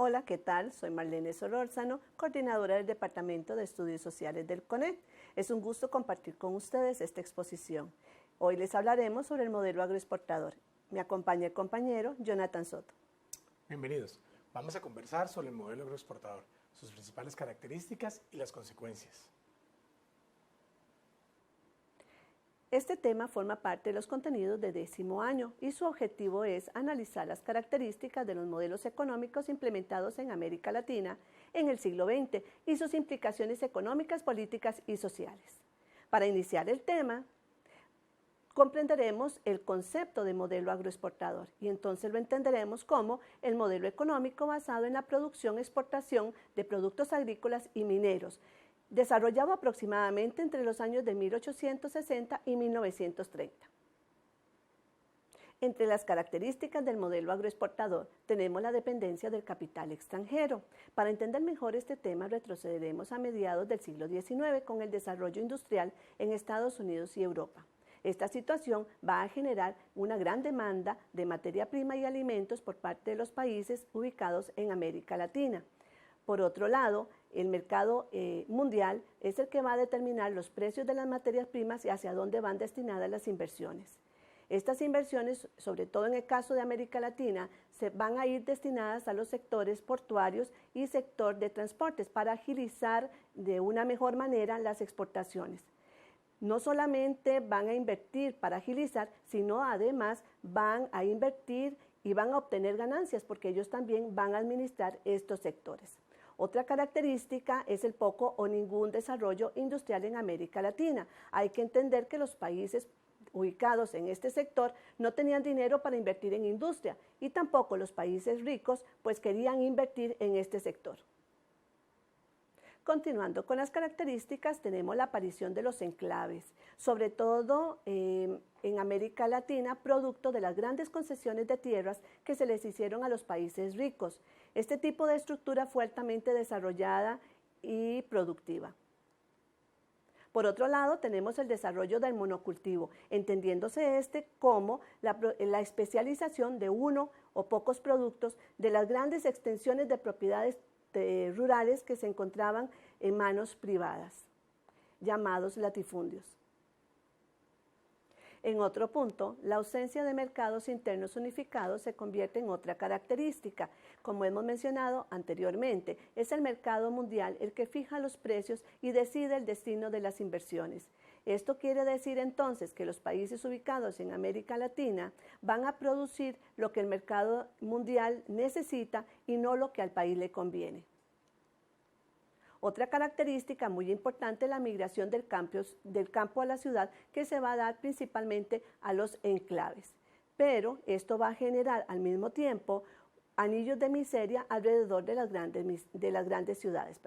Hola, ¿qué tal? Soy Marlene Solórzano, coordinadora del Departamento de Estudios Sociales del CONET. Es un gusto compartir con ustedes esta exposición. Hoy les hablaremos sobre el modelo agroexportador. Me acompaña el compañero Jonathan Soto. Bienvenidos. Vamos a conversar sobre el modelo agroexportador, sus principales características y las consecuencias. Este tema forma parte de los contenidos de 10º año y su objetivo es analizar las características de los modelos económicos implementados en América Latina en el siglo XX y sus implicaciones económicas, políticas y sociales. Para iniciar el tema, comprenderemos el concepto de modelo agroexportador y entonces lo entenderemos como el modelo económico basado en la producción-exportación de productos agrícolas y mineros, desarrollado aproximadamente entre los años de 1860 y 1930. Entre las características del modelo agroexportador tenemos la dependencia del capital extranjero. Para entender mejor este tema retrocederemos a mediados del siglo XIX con el desarrollo industrial en Estados Unidos y Europa. Esta situación va a generar una gran demanda de materia prima y alimentos por parte de los países ubicados en América Latina. Por otro lado, el mercado mundial es el que va a determinar los precios de las materias primas y hacia dónde van destinadas las inversiones. Estas inversiones, sobre todo en el caso de América Latina, se van a ir destinadas a los sectores portuarios y sector de transportes para agilizar de una mejor manera las exportaciones. No solamente van a invertir para agilizar, sino además van a invertir y van a obtener ganancias porque ellos también van a administrar estos sectores. Otra característica es el poco o ningún desarrollo industrial en América Latina. Hay que entender que los países ubicados en este sector no tenían dinero para invertir en industria y tampoco los países ricos pues querían invertir en este sector. Continuando con las características, tenemos la aparición de los enclaves, sobre todo en América Latina, producto de las grandes concesiones de tierras que se les hicieron a los países ricos. Este tipo de estructura fue altamente desarrollada y productiva. Por otro lado, tenemos el desarrollo del monocultivo, entendiéndose este como la especialización de uno o pocos productos de las grandes extensiones de propiedades rurales que se encontraban en manos privadas, llamados latifundios. En otro punto, la ausencia de mercados internos unificados se convierte en otra característica. Como hemos mencionado anteriormente, es el mercado mundial el que fija los precios y decide el destino de las inversiones. Esto quiere decir entonces que los países ubicados en América Latina van a producir lo que el mercado mundial necesita y no lo que al país le conviene. Otra característica muy importante es la migración del campo a la ciudad, que se va a dar principalmente a los enclaves. Pero esto va a generar al mismo tiempo anillos de miseria alrededor de las grandes ciudades.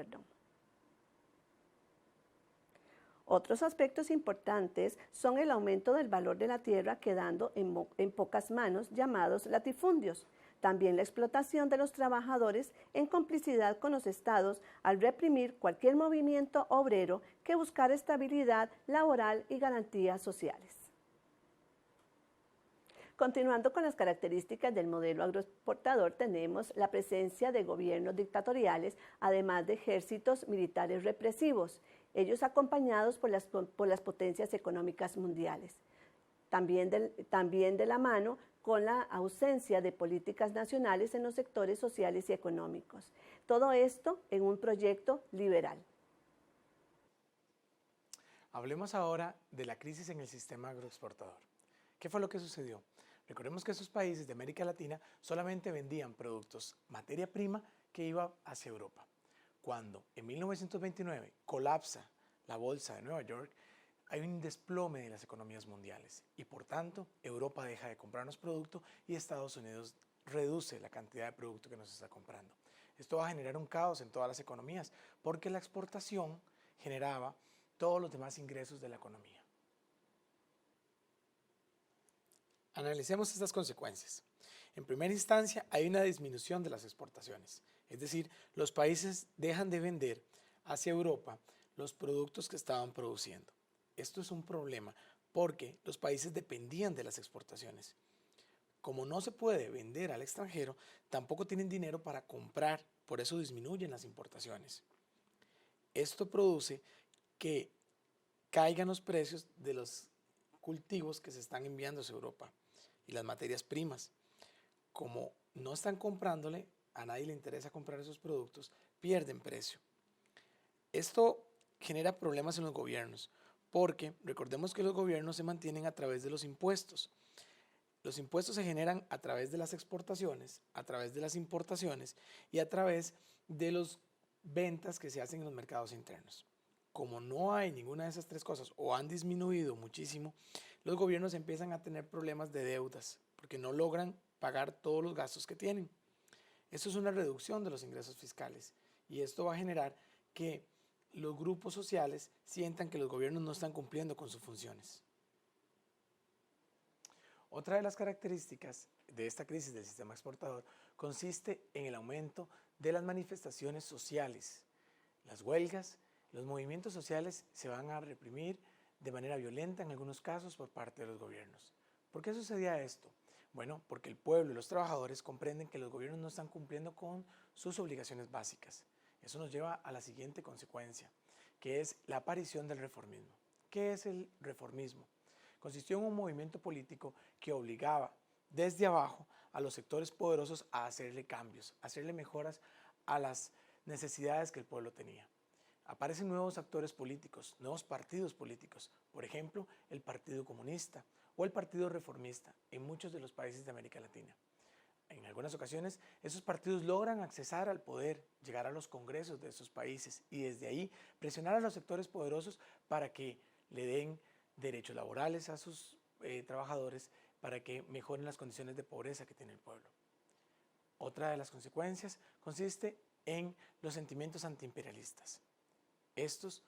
Otros aspectos importantes son el aumento del valor de la tierra quedando en pocas manos, llamados latifundios. También la explotación de los trabajadores en complicidad con los estados al reprimir cualquier movimiento obrero que buscara estabilidad laboral y garantías sociales. Continuando con las características del modelo agroexportador, tenemos la presencia de gobiernos dictatoriales, además de ejércitos militares represivos, ellos acompañados por las potencias económicas mundiales. También de la mano con la ausencia de políticas nacionales en los sectores sociales y económicos. Todo esto en un proyecto liberal. Hablemos ahora de la crisis en el sistema agroexportador. ¿Qué fue lo que sucedió? Recordemos que esos países de América Latina solamente vendían productos, materia prima que iba hacia Europa. Cuando en 1929 colapsa la bolsa de Nueva York, hay un desplome de las economías mundiales y por tanto Europa deja de comprarnos producto y Estados Unidos reduce la cantidad de producto que nos está comprando. Esto va a generar un caos en todas las economías porque la exportación generaba todos los demás ingresos de la economía. Analicemos estas consecuencias. En primera instancia hay una disminución de las exportaciones, es decir, los países dejan de vender hacia Europa los productos que estaban produciendo. Esto es un problema porque los países dependían de las exportaciones. como no se puede vender al extranjero, tampoco tienen dinero para comprar, por eso disminuyen las importaciones. Esto produce que caigan los precios de los cultivos que se están enviando a Europa y las materias primas. Como no están comprándole, a nadie le interesa comprar esos productos, pierden precio. Esto genera problemas en los gobiernos, porque recordemos que los gobiernos se mantienen a través de los impuestos. Los impuestos se generan a través de las exportaciones, a través de las importaciones y a través de las ventas que se hacen en los mercados internos. Como no hay ninguna de esas tres cosas o han disminuido muchísimo, los gobiernos empiezan a tener problemas de deudas porque no logran pagar todos los gastos que tienen. Esto es una reducción de los ingresos fiscales y esto va a generar que los grupos sociales sientan que los gobiernos no están cumpliendo con sus funciones. Otra de las características de esta crisis del sistema exportador consiste en el aumento de las manifestaciones sociales. Las huelgas, los movimientos sociales se van a reprimir de manera violenta en algunos casos por parte de los gobiernos. ¿Por qué sucedía esto? Bueno, porque el pueblo y los trabajadores comprenden que los gobiernos no están cumpliendo con sus obligaciones básicas. Eso nos lleva a la siguiente consecuencia, que es la aparición del reformismo. ¿Qué es el reformismo? Consistió en un movimiento político que obligaba desde abajo a los sectores poderosos a hacerle cambios, a hacerle mejoras a las necesidades que el pueblo tenía. Aparecen nuevos actores políticos, nuevos partidos políticos, por ejemplo, el Partido Comunista o el Partido Reformista en muchos de los países de América Latina. En algunas ocasiones, esos partidos logran accesar al poder, llegar a los congresos de esos países y desde ahí presionar a los sectores poderosos para que le den derechos laborales a sus trabajadores, para que mejoren las condiciones de pobreza que tiene el pueblo. Otra de las consecuencias consiste en los sentimientos antiimperialistas. Estos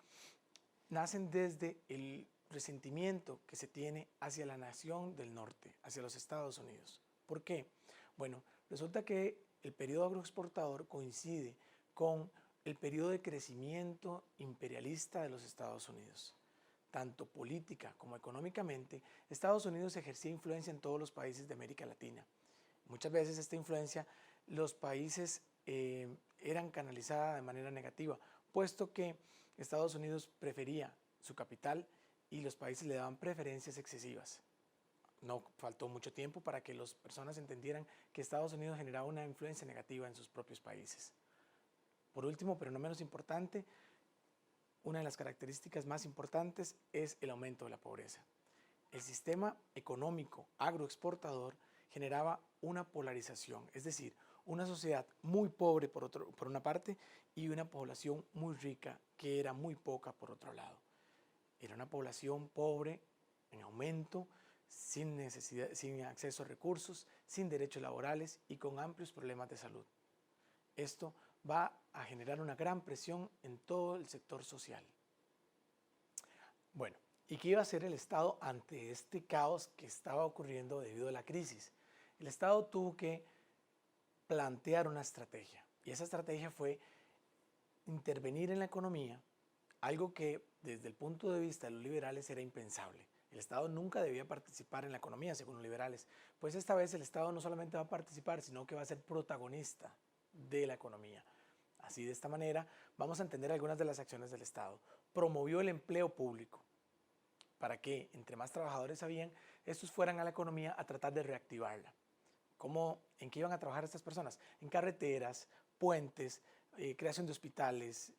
nacen desde el resentimiento que se tiene hacia la nación del norte, hacia los Estados Unidos. ¿Por qué? Bueno, resulta que el periodo agroexportador coincide con el periodo de crecimiento imperialista de los Estados Unidos. Tanto política como económicamente, Estados Unidos ejercía influencia en todos los países de América Latina. Muchas veces esta influencia, los países eran canalizadas de manera negativa, puesto que Estados Unidos prefería su capital y los países le daban preferencias excesivas. No faltó mucho tiempo para que las personas entendieran que Estados Unidos generaba una influencia negativa en sus propios países. Por último, pero no menos importante, una de las características más importantes es el aumento de la pobreza. El sistema económico agroexportador generaba una polarización, es decir, una sociedad muy pobre por una parte y una población muy rica que era muy poca por otro lado. Era una población pobre en aumento, sin acceso a recursos, sin derechos laborales y con amplios problemas de salud. Esto va a generar una gran presión en todo el sector social. Bueno, ¿y qué iba a hacer el Estado ante este caos que estaba ocurriendo debido a la crisis? El Estado tuvo que plantear una estrategia y esa estrategia fue intervenir en la economía, algo que desde el punto de vista de los liberales era impensable. El Estado nunca debía participar en la economía, según los liberales, pues esta vez el Estado no solamente va a participar, sino que va a ser protagonista de la economía. Así, de esta manera, vamos a entender algunas de las acciones del Estado. Promovió el empleo público para que, entre más trabajadores habían, estos fueran a la economía a tratar de reactivarla. ¿En qué iban a trabajar estas personas? En carreteras, puentes, creación de hospitales,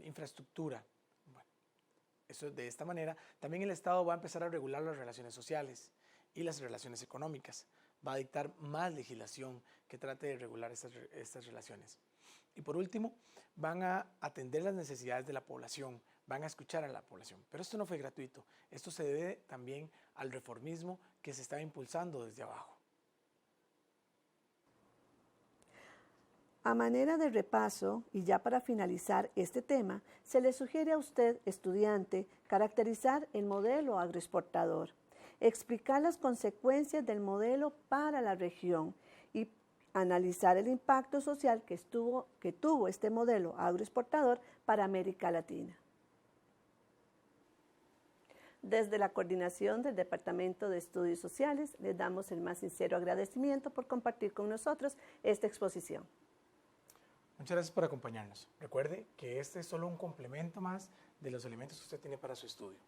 infraestructura. Bueno, de esta manera, también el Estado va a empezar a regular las relaciones sociales y las relaciones económicas. Va a dictar más legislación que trate de regular estas relaciones. Y por último, van a atender las necesidades de la población, van a escuchar a la población. Pero esto no fue gratuito, esto se debe también al reformismo que se estaba impulsando desde abajo. A manera de repaso, y ya para finalizar este tema, se le sugiere a usted, estudiante, caracterizar el modelo agroexportador, explicar las consecuencias del modelo para la región y analizar el impacto social que tuvo este modelo agroexportador para América Latina. Desde la coordinación del Departamento de Estudios Sociales, les damos el más sincero agradecimiento por compartir con nosotros esta exposición. Muchas gracias por acompañarnos. Recuerde que este es solo un complemento más de los elementos que usted tiene para su estudio.